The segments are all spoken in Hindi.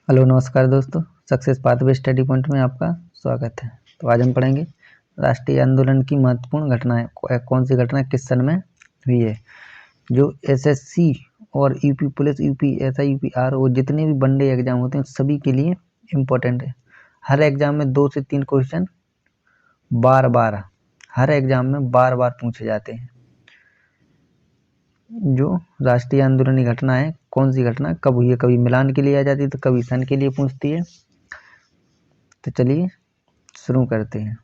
हेलो नमस्कार दोस्तों, सक्सेस पाथवे स्टडी पॉइंट में आपका स्वागत है। तो आज हम पढ़ेंगे राष्ट्रीय आंदोलन की महत्वपूर्ण घटनाएं। कौन सी घटना किस सन में हुई है। जो एसएससी और UP police, UP SI, UP RO जितने भी वनडे एग्जाम होते हैं सभी के लिए इम्पोर्टेंट है। हर एग्जाम में 2 से 3 क्वेश्चन हर एग्जाम में बार बार पूछे जाते हैं। जो राष्ट्रीय आंदोलन की घटना है, कौन सी घटना कब हुई है, कभी मिलान के लिए आ जाती है तो कभी सन के लिए पूछती है। तो चलिए शुरू करते हैं।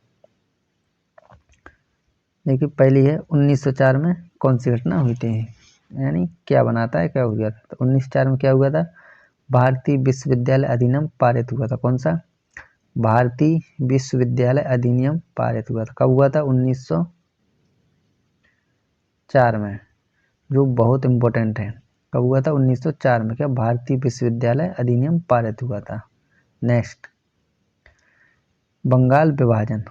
देखिए पहली है 1904 में कौन सी घटना हुई थी, यानी क्या बनाता है, क्या हुआ था। तो 1904 में क्या हुआ था, भारतीय विश्वविद्यालय अधिनियम पारित हुआ था। कौन सा, भारतीय विश्वविद्यालय अधिनियम पारित हुआ था। कब हुआ था, 1904 में, जो बहुत इम्पोर्टेंट है। कब हुआ था, 1904 में क्या भारतीय विश्वविद्यालय अधिनियम पारित हुआ था। नेक्स्ट, बंगाल विभाजन।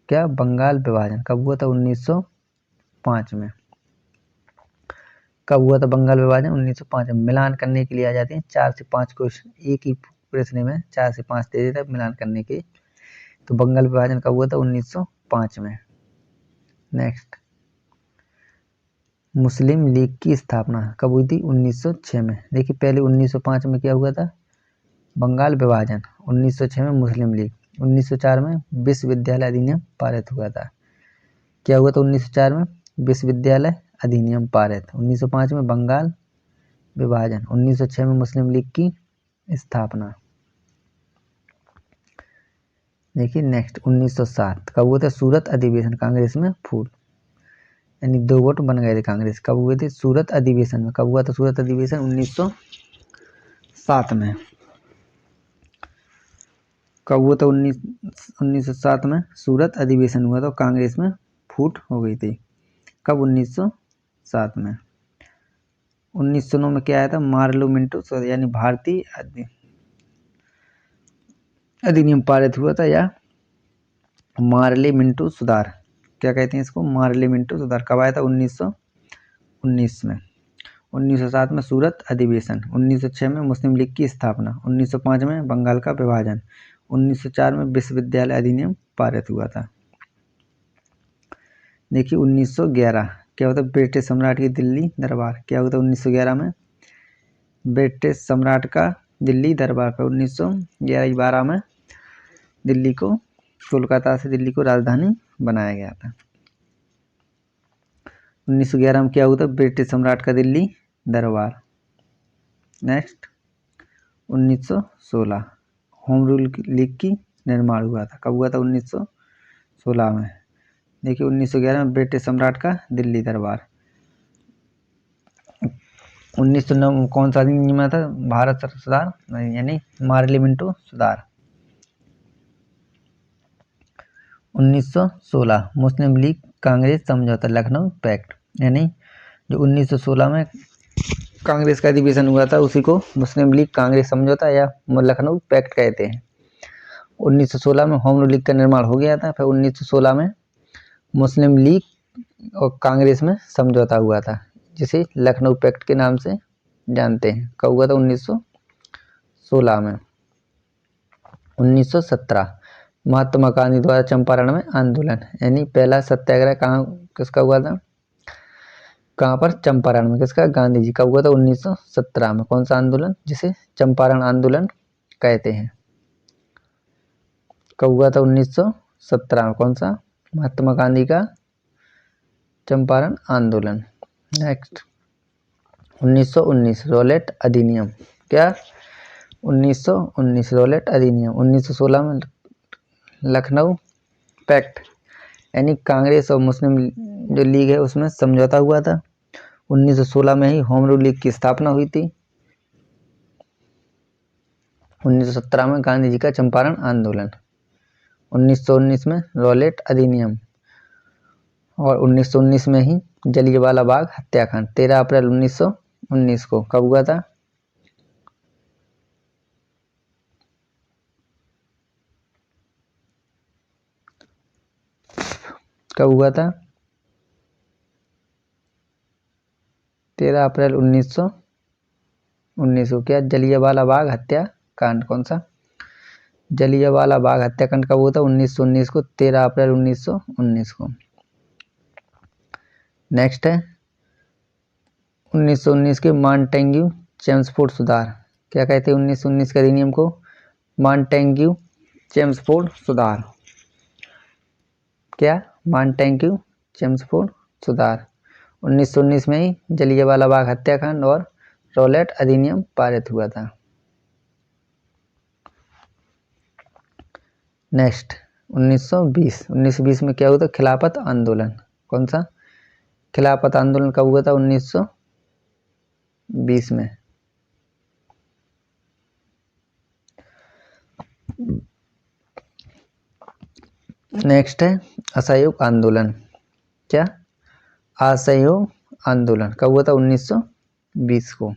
क्या बंगाल विभाजन कब हुआ था, 1905 में। कब हुआ था बंगाल विभाजन, 1905 में। मिलान करने के लिए आ जाते हैं 4 से 5 क्वेश्चन, एक ही प्रश्न में 4 से 5 दे देता है मिलान करने के। तो बंगाल विभाजन कब हुआ था, 1905 में। नेक्स्ट, मुस्लिम लीग की स्थापना कब हुई थी, 1906 में। देखिए पहले 1905 में क्या हुआ था, बंगाल विभाजन। 1906 में मुस्लिम लीग। 1904 में विश्वविद्यालय अधिनियम पारित हुआ था। क्या हुआ था 1904 में, विश्वविद्यालय अधिनियम पारित। 1905 में बंगाल विभाजन। 1906 में मुस्लिम लीग की स्थापना। देखिए नेक्स्ट, 1907 कब हुआ था, सूरत अधिवेशन कांग्रेस में फूट, यानी 2 वोट बन गए थे कांग्रेस। कब हुए थे, सूरत अधिवेशन में। कब हुआ था सूरत अधिवेशन, 1907 में। कब हुआ था, 1907 में सूरत अधिवेशन हुआ था, कांग्रेस में फूट हो गई थी। कब, 1907 में। 1909 में क्या आया था, मार्लो मिंटो, यानी भारतीय अधिनियम पारित हुआ था, या मार्ले मिंटो सुधार, क्या कहते हैं इसको, मार्ले मिंटो सुधार। कब आया था, 1919 में। 1907 में सूरत अधिवेशन। 1906 में मुस्लिम लीग की स्थापना। 1905 में बंगाल का विभाजन। 1904 में विश्वविद्यालय अधिनियम पारित हुआ था। देखिए 1911 क्या होता है, ब्रिटिश सम्राट की दिल्ली दरबार। क्या होता है 1911 में, ब्रिटिश सम्राट का दिल्ली दरबार पर 1911-12 में दिल्ली को, कोलकाता से दिल्ली को राजधानी बनाया गया था। 1911 में क्या हुआ था, ब्रिटिश सम्राट का दिल्ली दरबार। नेक्स्ट, 1916 होम रूल लीग की निर्माण हुआ था। कब हुआ था, 1916 में। देखिए 1911 में ब्रिटिश सम्राट का दिल्ली दरबार। 1909 कौन सा अधिनियम आया था, भारत सुधार, यानी मार्ले मिंटो सुधार। 1916 मुस्लिम लीग कांग्रेस समझौता, लखनऊ पैक्ट, यानी जो 1916 में कांग्रेस का अधिवेशन हुआ था उसी को मुस्लिम लीग कांग्रेस समझौता या लखनऊ पैक्ट कहते हैं। 1916 में होम रूल लीग का निर्माण हो गया था, फिर 1916 में मुस्लिम लीग और कांग्रेस में समझौता हुआ था, जिसे लखनऊ पैक्ट के नाम से जानते हैं। कब हुआ था, 1916 में। 1917 महात्मा गांधी द्वारा चंपारण में आंदोलन, यानी पहला सत्याग्रह कहाँ किसका हुआ था, कहाँ पर, चंपारण में। किसका, गांधी जी का हुआ था 1917 में। कौन सा आंदोलन, जिसे चंपारण आंदोलन कहते हैं। कब हुआ था, 1917 में। कौन सा, महात्मा गांधी का चंपारण आंदोलन। नेक्स्ट, 1919 रॉलेट अधिनियम। क्या, 1919 रॉलेट अधिनियम। 1916 में लखनऊ पैक्ट, यानी कांग्रेस और मुस्लिम जो लीग है उसमें समझौता हुआ था। 1916 में ही होम रूल लीग की स्थापना हुई थी। 1917 में गांधी जी का चंपारण आंदोलन। 1919 में रॉलेट अधिनियम, और 1919 में ही जलियांवाला बाग हत्याकांड, 13 अप्रैल 1919 को। कब हुआ था, कब हुआ था, 13 अप्रैल 1919 को। क्या, जलियांवाला बाग हत्याकांड। कांड। कौन सा? जलियांवाला बाग हत्याकांड कब हुआ था? 1919 को, 13 अप्रैल 1919 को। नेक्स्ट है 1919 के मॉन्टेग्यू चेम्सफोर्ड सुधार। क्या कहते हैं 1919 के अधिनियम को? मॉन्टेग्यू चेम्सफोर्ड सुधार। क्या? मॉन्टेग्यू चेम्सफोर्ड सुधार। 1919 में ही जलियांवाला बाग हत्याकांड और रॉलेट अधिनियम पारित हुआ था। नेक्स्ट 1920 में क्या हुआ था? खिलाफत आंदोलन। कौन सा? खिलाफत आंदोलन कब हुआ था? 1920 में। नेक्स्ट है असहयोग आंदोलन। क्या? असहयोग आंदोलन कब हुआ था? 1920 को।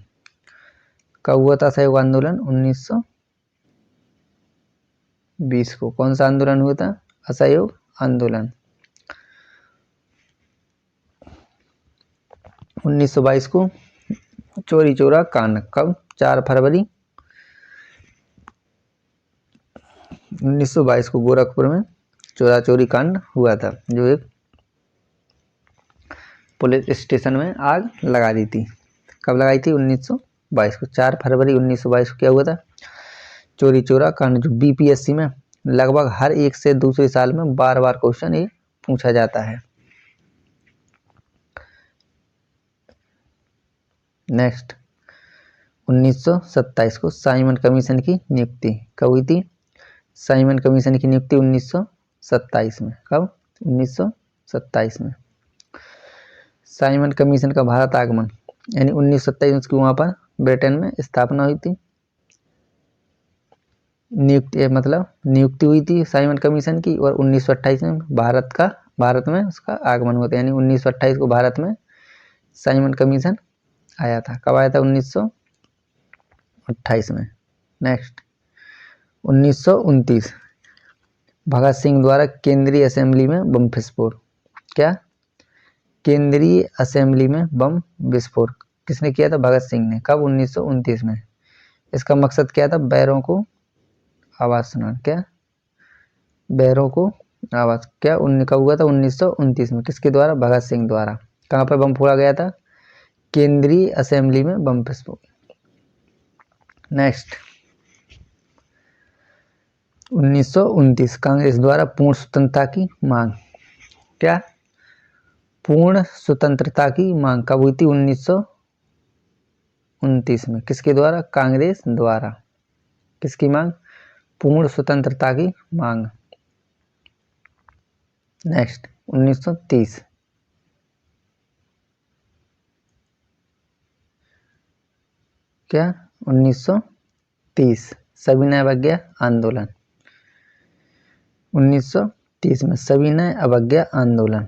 कब हुआ था असहयोग आंदोलन? 1920 को। कौन सा आंदोलन हुआ था? असहयोग आंदोलन। 1922 को चोरी चोरा कांड। कब? 4 फरवरी 1922 को गोरखपुर में चोरा चोरी कांड हुआ था, जो एक पुलिस स्टेशन में आग लगा दी थी। कब लगाई थी? 1922 को। 4 फरवरी 1922 को क्या हुआ था? चोरी चोरा कांड, जो बीपीएससी में लगभग हर एक से दूसरे साल में बार बार क्वेश्चन ये पूछा जाता है। नेक्स्ट 1927 को साइमन कमीशन की नियुक्ति कब हुई थी? साइमन कमीशन की नियुक्ति 1927 में। कब? 1927 में। साइमन कमीशन का भारत आगमन यानी 1927 की वहाँ पर ब्रिटेन में स्थापना हुई थी। नियुक्ति हुई थी साइमन कमीशन की, और 1928 में भारत में उसका आगमन हुआ था। यानी 1928 को भारत में साइमन कमीशन आया था। कब आया था? 1928 में। नेक्स्ट 1929 भगत सिंह द्वारा केंद्रीय असेंबली में बम विस्फोट। क्या? केंद्रीय असेंबली में बम विस्फोट किसने किया था? भगत सिंह ने। कब? 1929 में। इसका मकसद क्या था? बैरों को आवाज सुनाना। क्या? बैरों को आवाज। क्या? कब हुआ था? 1929 में। किसके द्वारा? भगत सिंह द्वारा। कहाँ पर बम फोड़ा गया था? केंद्रीय असेंबली में बम विस्फोट। नेक्स्ट 1929 कांग्रेस द्वारा पूर्ण स्वतंत्रता की मांग। क्या? पूर्ण स्वतंत्रता की मांग कब हुई थी? 1929 में। किसके द्वारा? कांग्रेस द्वारा। किसकी मांग? पूर्ण स्वतंत्रता की मांग। नेक्स्ट 1930 क्या? 1930 सविनय अवज्ञा आंदोलन। 1930 में सविनय अवज्ञा आंदोलन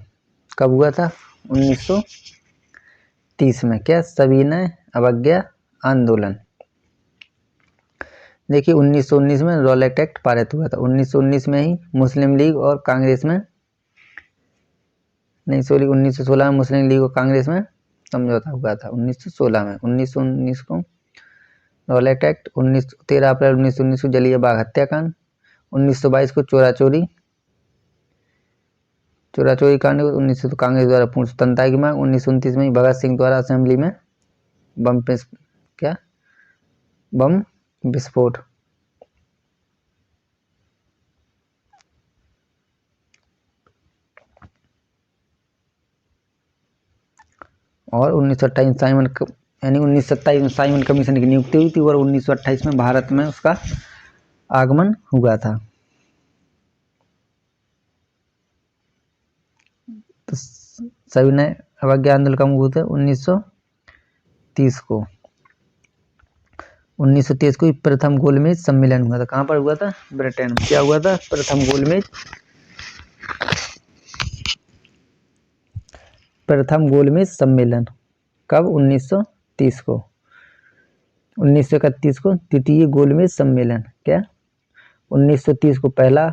कब हुआ था? 1930 में। क्या? सविनय अवज्ञा आंदोलन। देखिए 1919 में रॉलेट एक्ट पारित हुआ था। 1919 में ही मुस्लिम लीग और कांग्रेस में 1916 में मुस्लिम लीग और कांग्रेस में समझौता हुआ था। 1916 में। 1919 को रॉलेट एक्ट, 13 अप्रैल 1919 को जलियांवाला बाग हत्याकांड, 1922 को चोरा चोरी कांड, 1900 कांग्रेस द्वारा पूर्ण स्वतंत्रता की मांग, 1929 में भगत सिंह द्वारा असेंबली में बम विस्फोट। और 1927 में साइमन कमीशन की नियुक्ति हुई थी, और 1928 में भारत में उसका आगमन हुआ था। तो सविनय अवज्ञा आंदोलन कब हुआ था? 1930 को। 1930 को प्रथम गोलमेज सम्मेलन हुआ था। कहाँ पर हुआ था? ब्रिटेन में। क्या हुआ था? प्रथम गोलमेज सम्मेलन। कब? 1930 को। 1931 को द्वितीय गोलमेज सम्मेलन। क्या? 1930 को पहला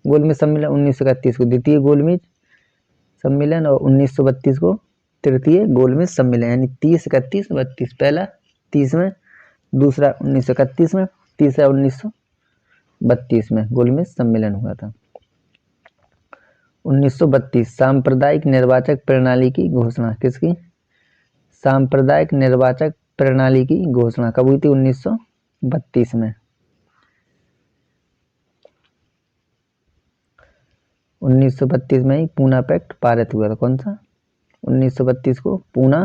गोलमेज सम्मेलन, 1931 को द्वितीय गोलमेज सम्मेलन, और 1932 को तृतीय गोलमेज सम्मेलन। यानी 30, 31, 32। पहला 30 में, दूसरा 1931 में, तीसरा 1932 में गोलमेज सम्मेलन हुआ था। 1932 सांप्रदायिक निर्वाचक प्रणाली की घोषणा किसकी? सांप्रदायिक निर्वाचक प्रणाली की घोषणा कब हुई थी? 1932 में। 1932 में ही पूना पैक्ट पारित हुआ था। कौन सा? 1932 को पूना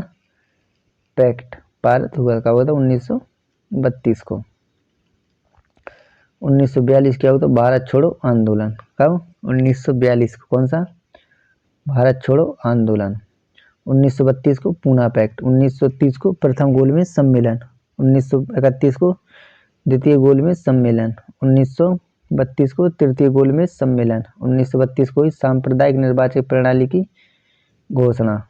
पैक्ट पारित हुआ। कब हुआ था? 1932 को। 1942 क्या हुआ था? भारत छोड़ो आंदोलन। कब? 1942 को। कौन सा? भारत छोड़ो आंदोलन। 1932 को पूना पैक्ट। 1930 को प्रथम गोलमेज सम्मेलन। 1931 को द्वितीय गोलमेज सम्मेलन। 1932 को तृतीय गोलमेज सम्मेलन। 1932 को ही सांप्रदायिक निर्वाचक प्रणाली की घोषणा।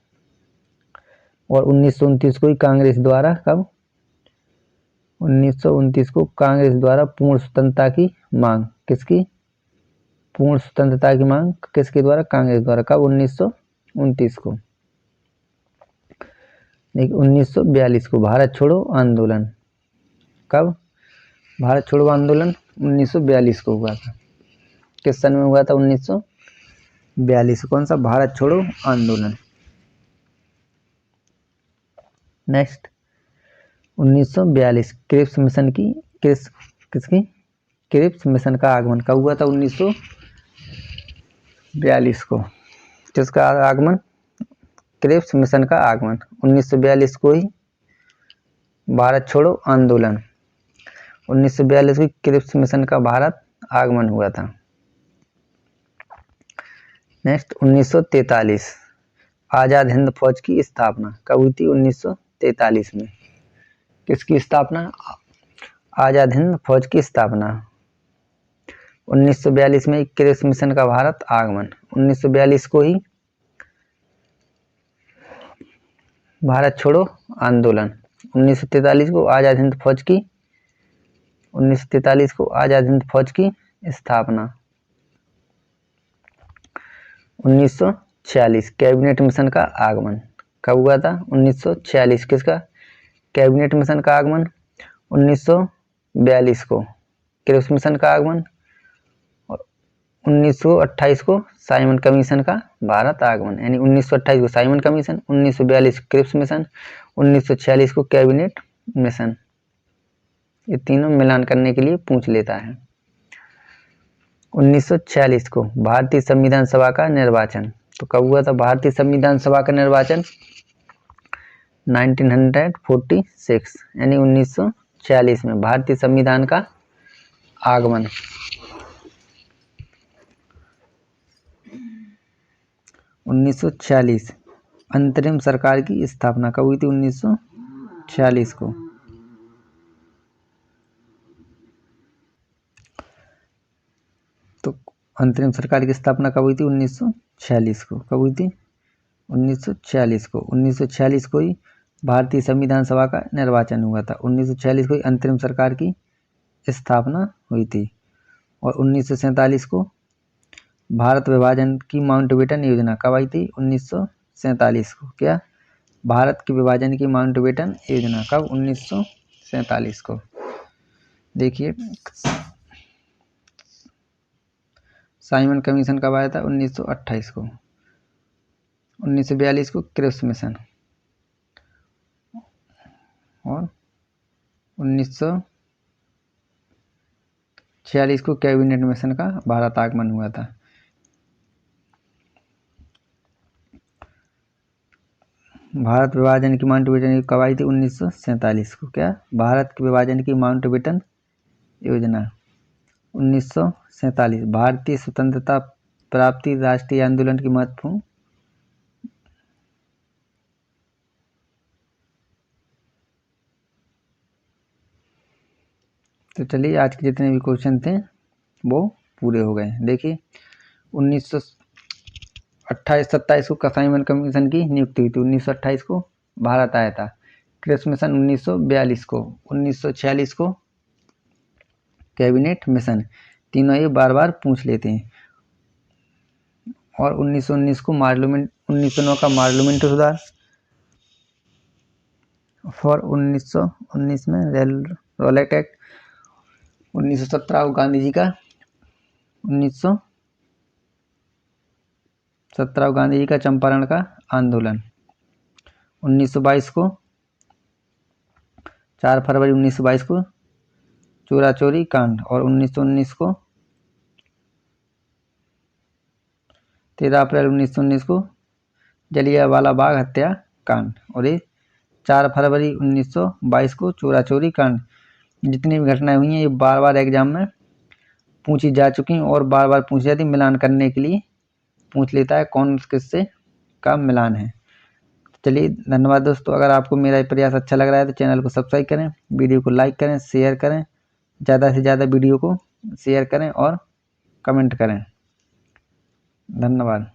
और 1929 को ही कांग्रेस द्वारा कब? 1929 को कांग्रेस द्वारा पूर्ण स्वतंत्रता की मांग। किसकी? पूर्ण स्वतंत्रता की मांग किसके द्वारा? कांग्रेस द्वारा। कब? 1929 को। 1942 को भारत छोड़ो आंदोलन। कब? भारत छोड़ो आंदोलन 1942 को हुआ था। किस सन में हुआ था? 1942। कौन सा? भारत छोड़ो आंदोलन। नेक्स्ट 1942 क्रिप्स मिशन की किसकी? क्रिप्स मिशन का आगमन कब हुआ था? 1942 को। किसका आगमन? क्रिप्स मिशन का आगमन। 1942 को ही भारत छोड़ो आंदोलन। 1942 की क्रिप्स मिशन का भारत आगमन हुआ था। नेक्स्ट 1943 आजाद हिंद फौज की स्थापना कब हुई थी? 1943 में। किसकी स्थापना? आजाद हिंद फौज की स्थापना। 1942 में क्रिप्स मिशन का भारत आगमन। 1942 को ही भारत छोड़ो आंदोलन। 1943 को आजाद हिंद फौज की 1943 को आजाद हिंद फौज की स्थापना। 1946 कैबिनेट मिशन का आगमन कब हुआ था? 1946। किसका? कैबिनेट मिशन का आगमन। 1942 को क्रिप्स मिशन का आगमन। और 1928 को साइमन कमीशन का भारत आगमन। यानी 1928 को साइमन कमीशन, 1942 क्रिप्स मिशन, 1946 को कैबिनेट मिशन। ये तीनों मिलान करने के लिए पूछ लेता है। 1946 को भारतीय संविधान सभा का निर्वाचन। तो कब हुआ था भारतीय संविधान सभा का निर्वाचन? 1946 यानी 1946 में भारतीय संविधान का आगमन। 1946 अंतरिम सरकार की स्थापना कब हुई थी? 1946 को। तो अंतरिम सरकार की स्थापना कब हुई थी? 1946 को। कब हुई थी? 1946 को। 1946 को ही भारतीय संविधान सभा का निर्वाचन हुआ था। 1946 को ही अंतरिम सरकार की स्थापना हुई थी। और 1947 को भारत विभाजन की माउंटबेटन योजना कब आई थी? 1947 को। क्या? भारत के विभाजन की माउंटबेटन योजना कब? 1947 को। देखिए साइमन कमीशन कब आया था? 1928 को। 1942 को क्रिप्स मिशन और 1946 को कैबिनेट मिशन का भारत आगमन हुआ था। भारत विभाजन की माउंटबेटन कब आई थी? 1947 को। क्या? भारत के विभाजन की माउंटबेटन योजना 1947। भारतीय स्वतंत्रता प्राप्ति राष्ट्रीय आंदोलन की महत्वपूर्ण तो चलिए आज के जितने भी क्वेश्चन थे वो पूरे हो गए। देखिए 1928-27 को साइमन कमीशन की नियुक्ति हुई थी। 1928 को भारत आया था। क्रिप्स मिशन 1942 को। 1946 को कैबिनेट मिशन। तीनों ये बार बार पूछ लेते हैं। और 1919 को मार्लिमेंट 1909 का मार्लिमेंट सुधार। और 1919 में रॉलेट एक्ट 1917 को गांधी जी का 1917 को गांधी जी का चंपारण का आंदोलन। 1922 को 4 फरवरी 1922 को चोरा चोरी कांड और 1919 को 13 अप्रैल 1919 को जलियांवाला बाग हत्या कांड और ये 4 फरवरी 1922 को चोरा चोरी कांड। जितनी भी घटनाएं हुई हैं ये बार बार एग्जाम में पूछी जा चुकी हैं और बार बार पूछी जाती, मिलान करने के लिए पूछ लेता है कौन किससे का मिलान है। चलिए धन्यवाद दोस्तों। अगर आपको मेरा प्रयास अच्छा लग रहा है तो चैनल को सब्सक्राइब करें, वीडियो को लाइक करें, शेयर करें, ज़्यादा से ज़्यादा वीडियो को शेयर करें और कमेंट करें। धन्यवाद।